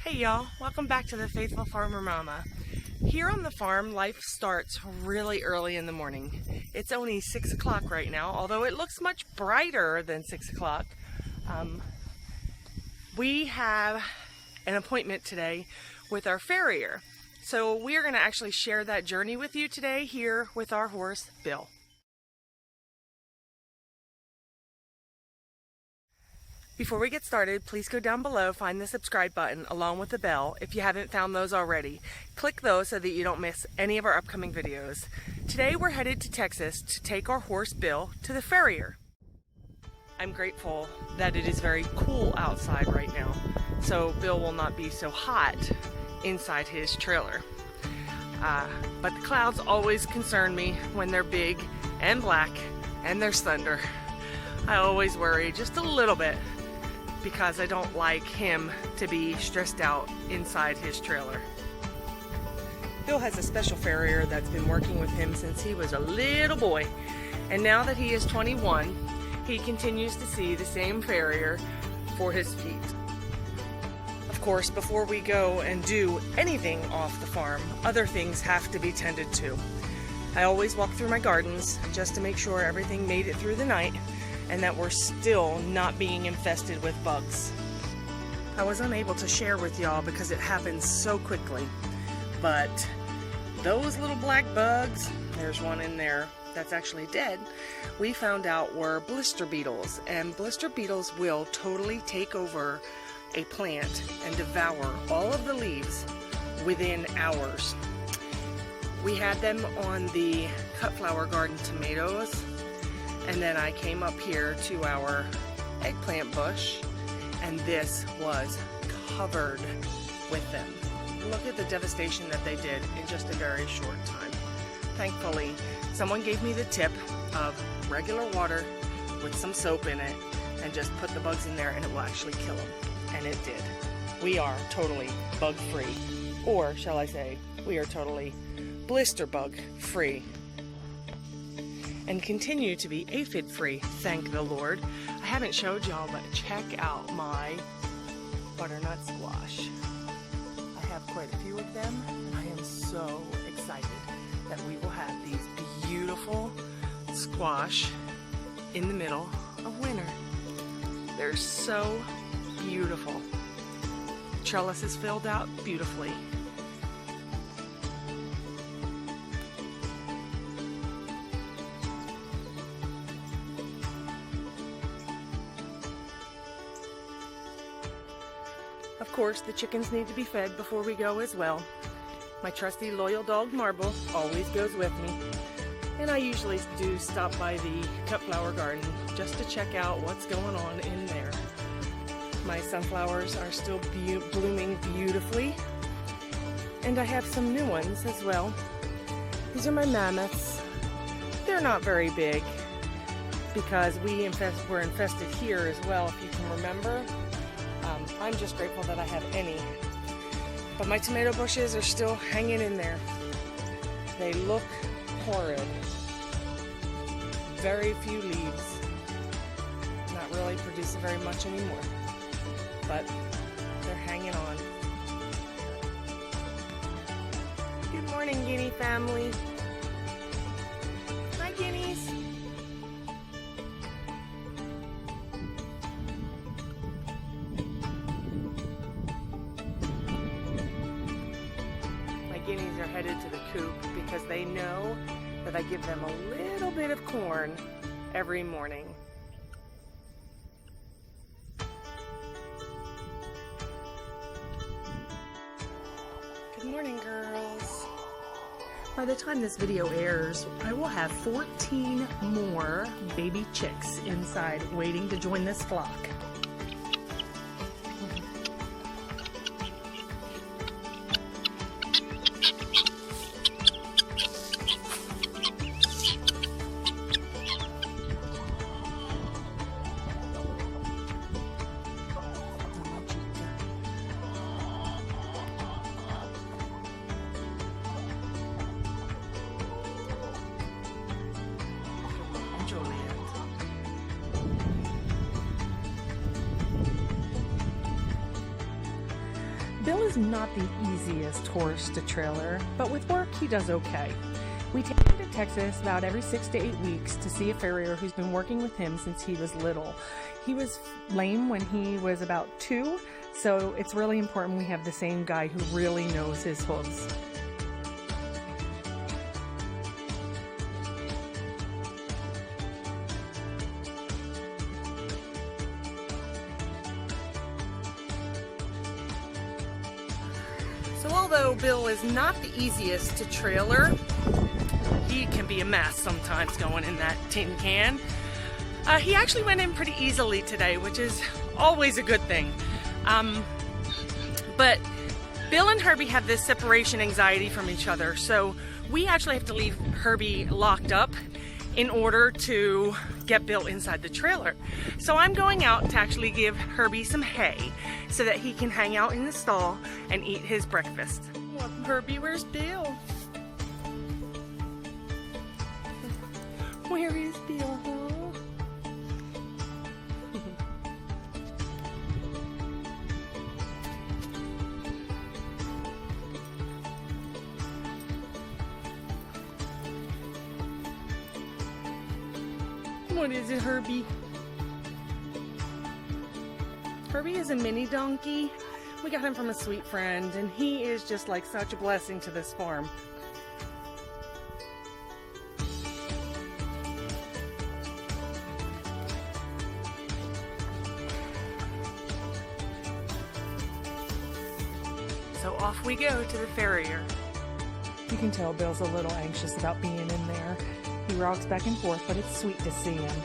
Hey y'all, welcome back to the Faithful Farmer Mama. Here on the farm, life starts really early in the morning. It's only 6 o'clock right now, although it looks much brighter than 6 o'clock. We have an appointment today with our farrier. So we are going to actually share that journey with you today here with our horse, Bill. Before we get started, please go down below, find the subscribe button along with the bell if you haven't found those already. Click those so that you don't miss any of our upcoming videos. Today we're headed to Texas to take our horse Bill to the farrier. I'm grateful that it is very cool outside right now, so Bill will not be so hot inside his trailer. But the clouds always concern me when they're big and black and there's thunder. I always worry just a little bit, because I don't like him to be stressed out inside his trailer. Bill has a special farrier that's been working with him since he was a little boy, and now that he is 21, he continues to see the same farrier for his feet. Of course, before we go and do anything off the farm, other things have to be tended to. I always walk through my gardens just to make sure everything made it through the night and that we're still not being infested with bugs. I was unable to share with y'all because it happens so quickly, but those little black bugs, there's one in there that's actually dead, we found out were blister beetles, and blister beetles will totally take over a plant and devour all of the leaves within hours. We had them on the cut flower garden tomatoes, and then I came up here to our eggplant bush, and this was covered with them. Look at the devastation that they did in just a very short time. Thankfully, someone gave me the tip of regular water with some soap in it, and just put the bugs in there and it will actually kill them. And it did. We are totally bug free. Or shall I say, we are totally blister bug free. And continue to be aphid free, thank the Lord. I haven't showed y'all, but check out my butternut squash. I have quite a few of them, and I am so excited that we will have these beautiful squash in the middle of winter. They're so beautiful. The trellis is filled out beautifully. Of course, the chickens need to be fed before we go as well. My trusty loyal dog Marble always goes with me, and I usually do stop by the cut flower garden just to check out what's going on in there. My sunflowers are still blooming beautifully, and I have some new ones as well. These are my mammoths. They're not very big because we're infested here as well, if you can remember. I'm just grateful that I have any. But my tomato bushes are still hanging in there. They look horrid. Very few leaves. Not really producing very much anymore. But they're hanging on. Good morning, guinea family. Hi, guineas. Guineas are headed to the coop because they know that I give them a little bit of corn every morning. Good morning, girls. By the time this video airs, I will have 14 more baby chicks inside waiting to join this flock. is not the easiest horse to trailer, but with work he does okay. We take him to Texas about every 6 to 8 weeks to see a farrier who's been working with him since he was little. He was lame when he was about 2, so it's really important we have the same guy who really knows his hooves. So although Bill is not the easiest to trailer, he can be a mess sometimes going in that tin can. He actually went in pretty easily today, which is always a good thing. But Bill and Herbie have this separation anxiety from each other, so we actually have to leave Herbie locked up in order to get Bill inside the trailer. So I'm going out to actually give Herbie some hay so that he can hang out in the stall and eat his breakfast. Well, Herbie, where's Bill? Where is Bill, huh? What is it, Herbie? Herbie is a mini donkey. We got him from a sweet friend, and he is just like such a blessing to this farm. So off we go to the farrier. You can tell Bill's a little anxious about being in there. He rocks back and forth, but it's sweet to see him.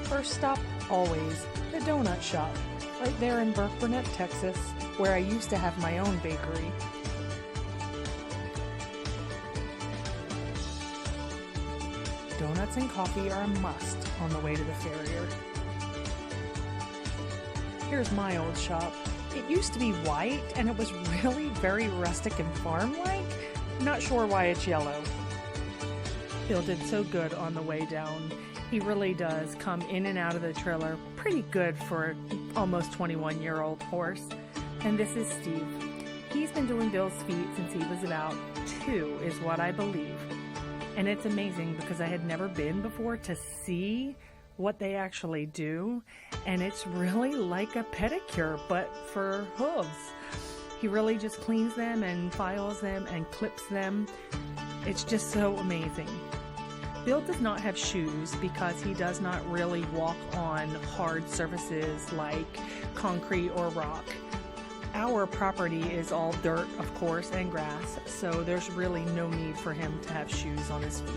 First stop, always, the donut shop, right there in Burnett, Texas, where I used to have my own bakery. Donuts and coffee are a must on the way to the farrier. Here's my old shop. It used to be white, and it was really very rustic and farm-like. Not sure why it's yellow. Bill did so good on the way down. He really does come in and out of the trailer pretty good for an almost 21-year-old horse. And this is Steve. He's been doing Bill's feet since he was about 2, is what I believe. And it's amazing because I had never been before to see what they actually do. And it's really like a pedicure, but for hooves. He really just cleans them and files them and clips them. It's just so amazing. Bill does not have shoes because he does not really walk on hard surfaces like concrete or rock. Our property is all dirt, of course, and grass, so there's really no need for him to have shoes on his feet.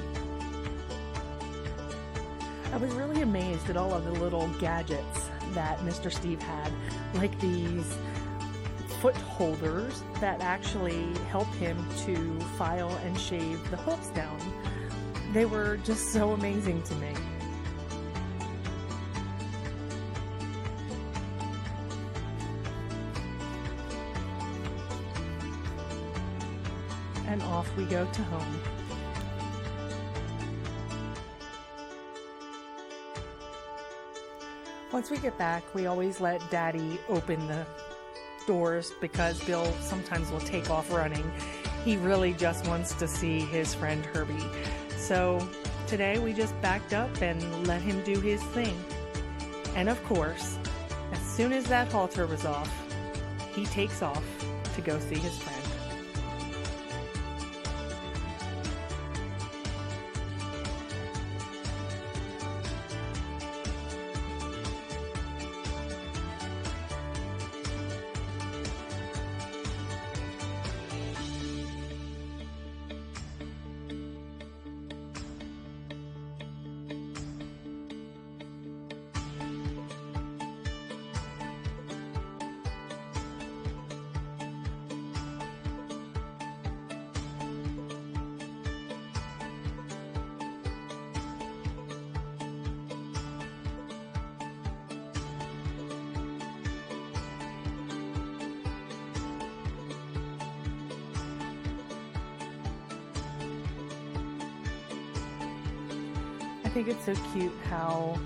I was really amazed at all of the little gadgets that Mr. Steve had, like these foot holders that actually help him to file and shave the hooves down. They were just so amazing to me. And off we go to home. Once we get back, we always let Daddy open the doors because Bill sometimes will take off running. He really just wants to see his friend Herbie. So today we just backed up and let him do his thing. And of course, as soon as that halter was off, he takes off to go see his friend. I think it's so cute how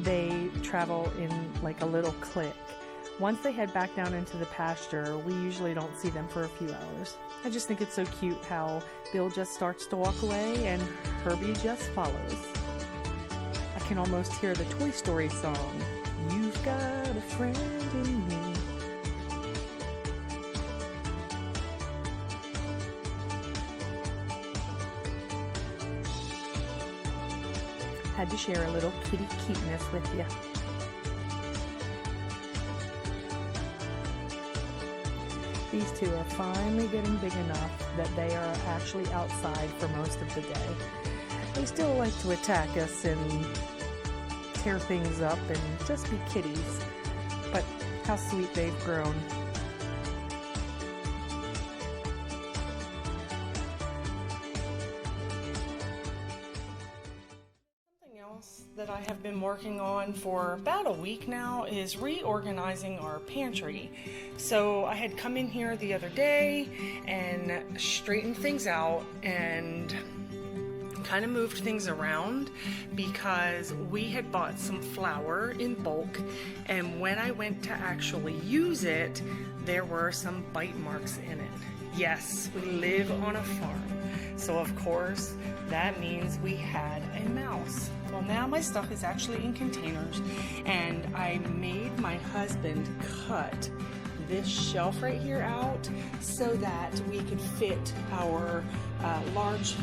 they travel in like a little clique. Once they head back down into the pasture, we usually don't see them for a few hours. I just think it's so cute how Bill just starts to walk away and Herbie just follows. I can almost hear the Toy Story song, "You've got a friend in me." Had to share a little kitty cuteness with you. These two are finally getting big enough that they are actually outside for most of the day. They still like to attack us and tear things up and just be kitties, but how sweet they've grown. That I have been working on for about a week now is reorganizing our pantry. So I had come in here the other day and straightened things out and kind of moved things around because we had bought some flour in bulk, and when I went to actually use it, there were some bite marks in it. Yes, we live on a farm, so of course that means we had a mouse. Well, now my stuff is actually in containers, and I made my husband cut this shelf right here out so that we could fit our large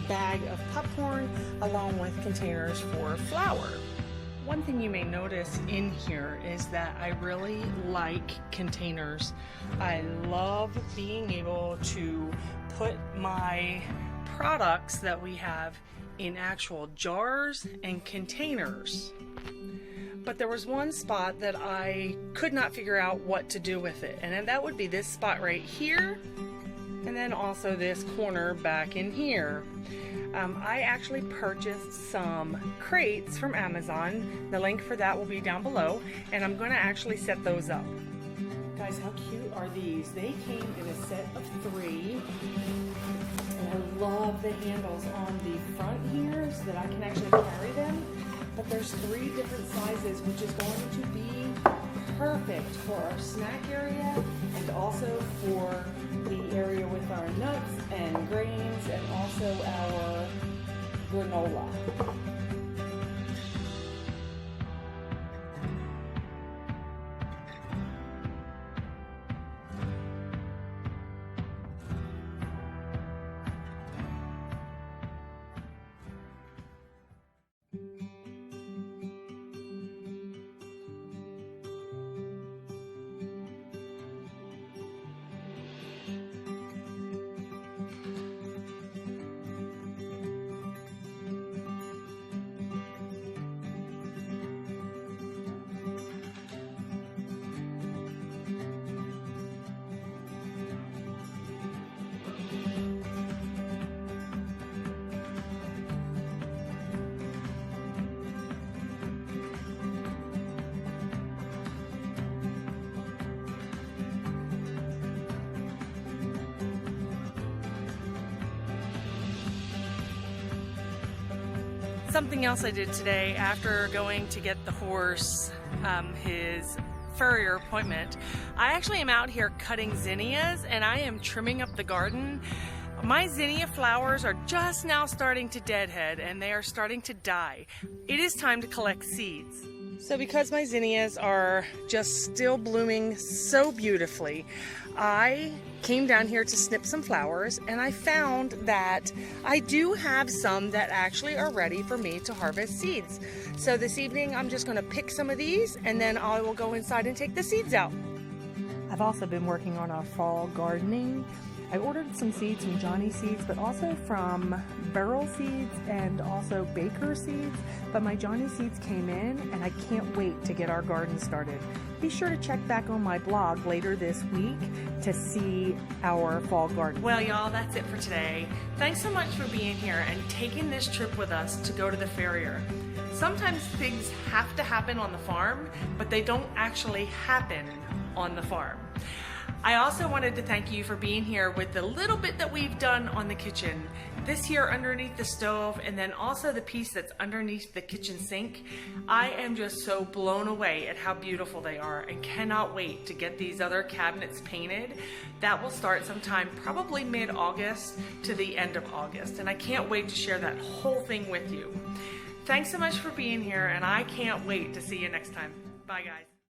bag of popcorn along with containers for flour. One thing you may notice in here is that I really like containers. I love being able to put my products that we have in actual jars and containers. But there was one spot that I could not figure out what to do with it, and that would be this spot right here, and then also this corner back in here. I actually purchased some crates from Amazon. The link for that will be down below, and I'm going to actually set those up. Guys, how cute are these? They came in a set of 3. I love the handles on the front here so that I can actually carry them. But there's 3 different sizes, which is going to be perfect for our snack area and also for the area with our nuts and grains and also our granola. Something else I did today after going to get the horse his Farrier appointment, I actually am out here cutting zinnias and I am trimming up the garden. My zinnia flowers are just now starting to deadhead and they are starting to die. It is time to collect seeds. So because my zinnias are just still blooming so beautifully, I came down here to snip some flowers and I found that I do have some that actually are ready for me to harvest seeds. So this evening I'm just going to pick some of these and then I will go inside and take the seeds out. I've also been working on our fall gardening. I ordered some seeds from Johnny Seeds, but also from Barrel Seeds and also Baker Seeds. But my Johnny Seeds came in and I can't wait to get our garden started. Be sure to check back on my blog later this week to see our fall garden. Well, y'all, that's it for today. Thanks so much for being here and taking this trip with us to go to the Farrier. Sometimes things have to happen on the farm, but they don't actually happen on the farm. I also wanted to thank you for being here with the little bit that we've done on the kitchen. This here underneath the stove, and then also the piece that's underneath the kitchen sink. I am just so blown away at how beautiful they are and cannot wait to get these other cabinets painted. That will start sometime probably mid-August to the end of August, and I can't wait to share that whole thing with you. Thanks so much for being here, and I can't wait to see you next time. Bye, guys.